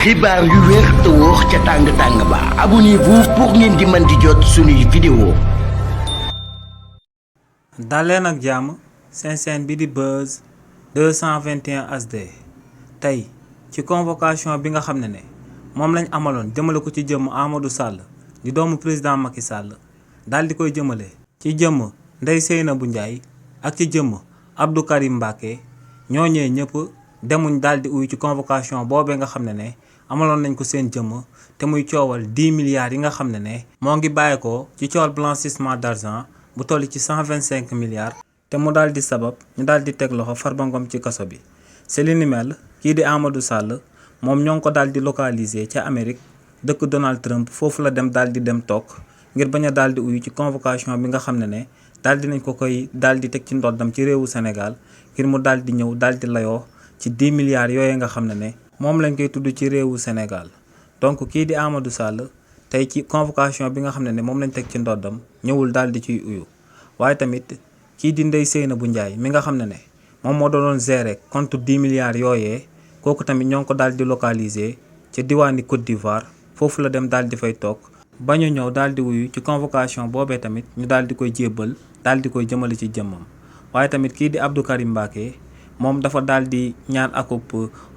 xibaar yu wér te wóor ca tàng-tàng ba abonnez-vous pour ngeen di mën di jot suñuy vidéo. daleen ak jàmm seen chaîne bi di Buzz 221 HD tey ci convocation bi nga xam ne moom lañ amaloon jëmale ko ci jëmm Amadou Sall di doomu président Macky Sall daal di koy jëmale ci jëmm Ndeye Seynabou Ndiaye ak ci jëmm Abdou Karim Mbacké ñooñee ñëpp demuñ daal di uyu ci convocation boobee nga xam ne amaloon nañ ko seen jëmm te muy coowal 10 milliards yi nga xam ne moo ngi bàyyeekoo ci coowal blanchissement d'argent bu toll ci 125 milliards te mu daal di sabab ñu daal di teg loxo Farba Ngom ci kaso bi. c'est li ni mel kii di Amadou Sall moom ñoo ngi ko daal di localiser ca Amérique dëkk Donald Trump foofu la dem daal di dem toog ngir bañ a daal di uyu ci convocation bi nga xam ne daal di nañ ko koy daal di teg ci ndoddam ci réewu Sénégal ngir mu daal di ñëw daal di layoo ci 10 milliards yooyu nga xam ne moom lañ koy tudd ci réewu Sénégal. donc kii di Amadou Sall tey ci convocation bi nga xam ne moom lañ teg ci ndoddam ñëwul daal di ciy uyu waaye tamit kii di Ndeye Seynabou Ndiaye mi nga xam ne moom moo doon gérer compte 10 milliards yooyee kooku tamit ñoo ngi ko daal di localiser ci diwaani Côte d'Ivoire foofu la dem daal di fay toog ba ñu ñëw daal di wuyu ci convocation boobee tamit ñu daal di koy jébbal daal di koy jëmale ci jëmmam. waaye tamit kii di Abdou Karim Mbacké moom dafa daal di ñaan akub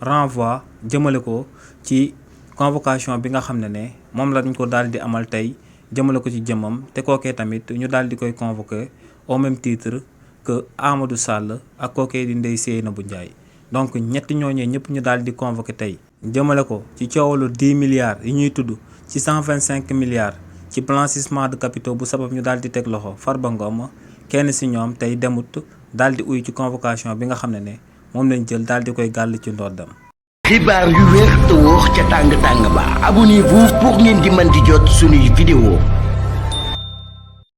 renvoi jëmale ko ci convocation bi nga xam ne moom lañ ko daal di amal tey jëmale ko ci jëmmam te kookee tamit ñu daal di koy convoqué au même titre que Amadou Sall ak kookee di Ndeye Seynabou Ndiaye. donc ñetti ñooñee ñëpp ñu daal di convoqué tey jëmale ko ci coowalu 10 milliards yi ñuy tudd ci 125 milliards ci blanchissement de capitaux bu sabab ñu daal di teg loxo Farba Ngom kenn si ñoom tey demut daal di uyu ci convocation bi nga xam ne moom lañ jël daal di koy gàll ci ndoddam. xibaar yu wér te wóor ca tàng-tàng ba abonnez-vous pour ngeen di mën di jot suñuy vidéo.